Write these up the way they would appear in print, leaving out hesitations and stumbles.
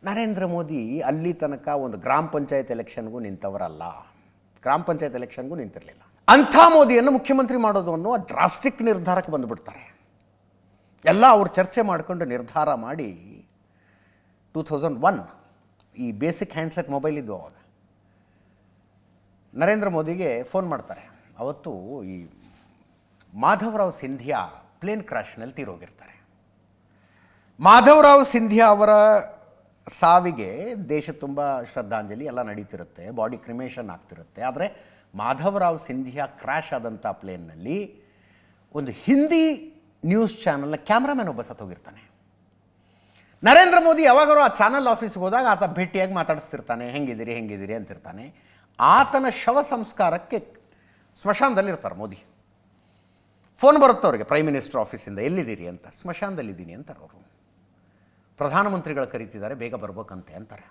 ನರೇಂದ್ರ ಮೋದಿ ಅಲ್ಲಿ ತನಕ ಒಂದು ಗ್ರಾಮ ಪಂಚಾಯತ್ ಎಲೆಕ್ಷನ್ಗೂ ನಿಂತವರಲ್ಲ, ಗ್ರಾಮ ಪಂಚಾಯತ್ ಎಲೆಕ್ಷನ್ಗೂ ನಿಂತಿರಲಿಲ್ಲ. ಅಂಥ ಮೋದಿಯನ್ನು ಮುಖ್ಯಮಂತ್ರಿ ಮಾಡೋದು ಅನ್ನೋ ಡ್ರಾಸ್ಟಿಕ್ ನಿರ್ಧಾರಕ್ಕೆ ಬಂದುಬಿಡ್ತಾರೆ. ಎಲ್ಲ ಅವ್ರು ಚರ್ಚೆ ಮಾಡಿಕೊಂಡು ನಿರ್ಧಾರ ಮಾಡಿ 2001 ಈ ಬೇಸಿಕ್ ಹ್ಯಾಂಡ್ಸೆಟ್ ಮೊಬೈಲ್ ಇದ್ದು ಅವಾಗ ನರೇಂದ್ರ ಮೋದಿಗೆ ಫೋನ್ ಮಾಡ್ತಾರೆ. ಅವತ್ತು ಈ ಮಾಧವರಾವ್ ಸಿಂಧಿಯಾ ಪ್ಲೇನ್ ಕ್ರ್ಯಾಶ್ನಲ್ಲಿ ತೀರೋಗಿರ್ತಾರೆ. ಮಾಧವರಾವ್ ಸಿಂಧಿಯಾ ಅವರ ಸಾವಿಗೆ ದೇಶ ತುಂಬ ಶ್ರದ್ಧಾಂಜಲಿ ಎಲ್ಲ ನಡೀತಿರುತ್ತೆ, ಬಾಡಿ ಕ್ರಿಮೇಷನ್ ಆಗ್ತಿರುತ್ತೆ. ಆದರೆ ಮಾಧವರಾವ್ ಸಿಂಧಿಯಾ ಕ್ರ್ಯಾಶ್ ಆದಂಥ ಪ್ಲೇನ್ನಲ್ಲಿ ಒಂದು ಹಿಂದಿ ನ್ಯೂಸ್ ಚಾನಲ್ನ ಕ್ಯಾಮ್ರಾಮನ್ ಒಬ್ಬ ಸತ್ತೋಗಿರ್ತಾನೆ. ನರೇಂದ್ರ ಮೋದಿ ಯಾವಾಗಾರು ಆ ಚಾನಲ್ ಆಫೀಸ್ಗೆ ಹೋದಾಗ ಆತ ಭೇಟಿಯಾಗಿ ಮಾತಾಡಿಸ್ತಿರ್ತಾನೆ, ಹೆಂಗಿದ್ದೀರಿ ಅಂತಿರ್ತಾನೆ. ಆತನ ಶವ ಸಂಸ್ಕಾರಕ್ಕೆ ಸ್ಮಶಾನದಲ್ಲಿರ್ತಾರೆ ಮೋದಿ. ಫೋನ್ ಬರುತ್ತೆ ಅವ್ರಿಗೆ ಪ್ರೈಮ್ ಮಿನಿಸ್ಟರ್ ಆಫೀಸಿಂದ, ಎಲ್ಲಿದ್ದೀರಿ ಅಂತ. ಸ್ಮಶಾನದಲ್ಲಿದ್ದೀನಿ ಅಂತಾರೆ ಅವರು. ಪ್ರಧಾನಮಂತ್ರಿಗಳು ಕರೀತಿದ್ದಾರೆ, ಬೇಗ ಬರ್ಬೇಕಂತೆ ಅಂತಾರೆ.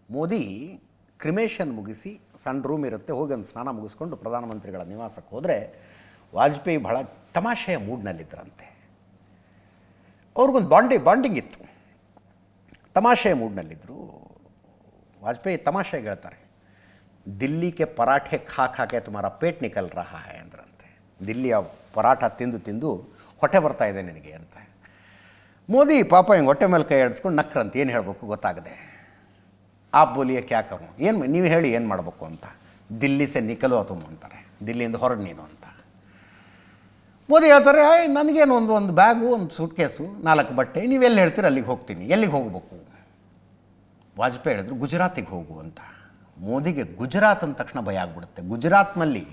ಮೋದಿ ಕ್ರಿಮೇಷನ್ ಮುಗಿಸಿ ಸಣ್ಣ ರೂಮ್ ಇರುತ್ತೆ, ಹೋಗಿ ಒಂದು ಸ್ನಾನ ಮುಗಿಸ್ಕೊಂಡು ಪ್ರಧಾನಮಂತ್ರಿಗಳ ನಿವಾಸಕ್ಕೆ ಹೋದರೆ ವಾಜಪೇಯಿ ಬಹಳ ತಮಾಷೆಯ ಮೂಡ್ನಲ್ಲಿದ್ದರಂತೆ. ಅವ್ರಿಗೊಂದು ಬಾಂಡಿಂಗ್ ಇತ್ತು, ತಮಾಷೆಯ ಮೂಡ್ನಲ್ಲಿದ್ದರು. ವಾಜಪೇಯಿ ತಮಾಷೆಗೆ ಹೇಳ್ತಾರೆ, ದಿಲ್ಲಿಗೆ ಪರಾಠೆ ಖಾಕೆ ತುಮಾರ ಪೇಟ್ ನಿಕಲ್ ರಹಾ ಹೈ ಅಂದ್ರಂತೆ. ದಿಲ್ಲಿಯ ಪರಾಠ ತಿಂದು ಹೊಟ್ಟೆ ಬರ್ತಾ ಇದೆ ನಿನಗೆ ಅಂತ. ಮೋದಿ ಪಾಪ ಹಿಂಗೆ ಹೊಟ್ಟೆ ಮೇಲೆ ಕೈ ಆಡಿಸ್ಕೊಂಡು ನಕ್ರಂತ. ಏನು ಹೇಳಬೇಕು ಗೊತ್ತಾಗದೆ, ಆಪ್ ಬೋಲಿಯೇ ಕ್ಯಾ ಕರು, ಏನು ನೀವು ಹೇಳಿ ಏನು ಮಾಡಬೇಕು ಅಂತ. ದಿಲ್ಲಿ ಸೆ ನಿಕಲು ತುಮ್ ಅಂತಾರೆ, ದಿಲ್ಲಿಯಿಂದ ಹೊರಡು ನೀನು ಅಂತ. ಮೋದಿ ಹೇಳ್ತಾರೆ, ನನಗೇನು ಒಂದು ಬ್ಯಾಗು, ಒಂದು ಸೂಟ್ ಕೇಸು, 4 ಬಟ್ಟೆ, ನೀವೆಲ್ಲಿ ಹೇಳ್ತೀರಿ ಅಲ್ಲಿಗೆ ಹೋಗ್ತೀನಿ. ಎಲ್ಲಿಗೆ ಹೋಗಬೇಕು? ವಾಜಪೇಯಿ ಹೇಳಿದ್ರು ಗುಜರಾತಿಗೆ ಹೋಗು ಅಂತ. ಮೋದಿಗೆ ಗುಜರಾತ್ ಅಂದ ತಕ್ಷಣ ಭಯ ಆಗ್ಬಿಡುತ್ತೆ. ಗುಜರಾತ್ನಲ್ಲಿ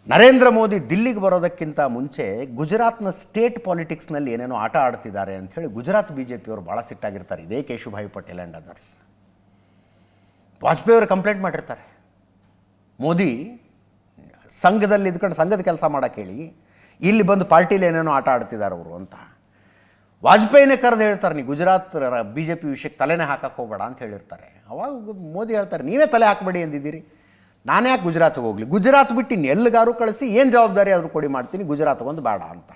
ನರೇಂದ್ರ ಮೋದಿ ದಿಲ್ಲಿಗೆ ಬರೋದಕ್ಕಿಂತ ಮುಂಚೆ ಗುಜರಾತ್ನ ಸ್ಟೇಟ್ ಪಾಲಿಟಿಕ್ಸ್ನಲ್ಲಿ ಏನೇನೋ ಆಟ ಆಡ್ತಿದ್ದಾರೆ ಅಂಥೇಳಿ ಗುಜರಾತ್ BJPಯವರು ಭಾಳ ಸಿಟ್ಟಾಗಿರ್ತಾರೆ. ಇದೇ ಕೇಶುಭಾಯಿ ಪಟೇಲ್ ಆ್ಯಂಡ್ ಅದರ್ಸ್. ವಾಜಪೇಯಿ ಅವರು ಕಂಪ್ಲೇಂಟ್ ಮಾಡಿರ್ತಾರೆ, ಮೋದಿ ಸಂಘದಲ್ಲಿ ಇದ್ಕೊಂಡು ಸಂಘದ ಕೆಲಸ ಮಾಡೋಕ್ಕೆ ಹೇಳಿ ಇಲ್ಲಿ ಬಂದು ಪಾರ್ಟಿಲಿ ಏನೇನೋ ಆಟ ಆಡ್ತಿದ್ದಾರೆ ಅವರು ಅಂತ. ವಾಜಪೇಯಿನೇ ಕರೆದು ಹೇಳ್ತಾರೆ, ನೀವು ಗುಜರಾತ್ BJP ವಿಷಯಕ್ಕೆ ತಲೆನೇ ಹಾಕಕ್ಕೆ ಹೋಗಬೇಡ ಅಂತ ಹೇಳಿರ್ತಾರೆ. ಅವಾಗ ಮೋದಿ ಹೇಳ್ತಾರೆ, ನೀವೇ ತಲೆ ಹಾಕಬೇಡಿ ಅಂದಿದ್ದೀರಿ, ನಾನು ಯಾಕೆ ಗುಜರಾತ್ಗೆ ಹೋಗಲಿ? ಗುಜರಾತ್ ಬಿಟ್ಟು ಇನ್ನು ಎಲ್ಲಿಗಾರು ಕಳಿಸಿ ಏನು ಜವಾಬ್ದಾರಿ ಆದರೂ ಕೊಡಿ ಮಾಡ್ತೀನಿ, ಗುಜರಾತ್ಗೊಂದು ಬೇಡ ಅಂತ.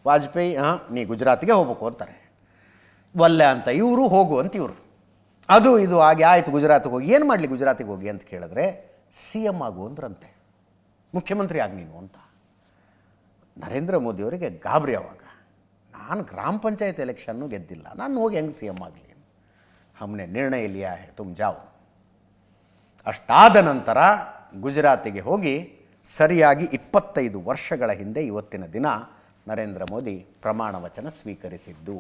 ವಾಜಪೇಯಿ ನೀ ಗುಜರಾತ್ಗೆ ಹೋಗ್ಬೇಕು ಅಂತಾರೆ. ಒಲ್ಲೆ ಅಂತ ಇವರು, ಹೋಗು ಅಂತ ಇವರು. ಅದು ಇದು ಆಗಿ ಆಯಿತು, ಗುಜರಾತ್ಗೆ ಹೋಗಿ ಏನು ಮಾಡಲಿ, ಗುಜರಾತಿಗೆ ಹೋಗಿ ಅಂತ ಕೇಳಿದ್ರೆ CM ಆಗು ಅಂದ್ರಂತೆ, ಮುಖ್ಯಮಂತ್ರಿ ಆಗಿ ನೀನು ಅಂತ. ನರೇಂದ್ರ ಮೋದಿಯವರಿಗೆ ಗಾಬರಿ. ಅವಾಗ ನಾನು ಗ್ರಾಮ ಪಂಚಾಯತ್ ಎಲೆಕ್ಷನ್ನು ಗೆದ್ದಿಲ್ಲ, ನಾನು ಹೋಗಿ ಹೆಂಗೆ CM ಆಗಲಿ? ಹಮ್ನೆ ನಿರ್ಣಯ ಲಿಯಾ ಹೈ ತುಮ್ ಜಾओ. ಅಷ್ಟಾದ ನಂತರ ಗುಜರಾತಿಗೆ ಹೋಗಿ ಸರಿಯಾಗಿ 25 ವರ್ಷಗಳ ಹಿಂದೆ ಇವತ್ತಿನ ದಿನ ನರೇಂದ್ರ ಮೋದಿ ಪ್ರಮಾಣ ವಚನ ಸ್ವೀಕರಿಸಿದ್ದು.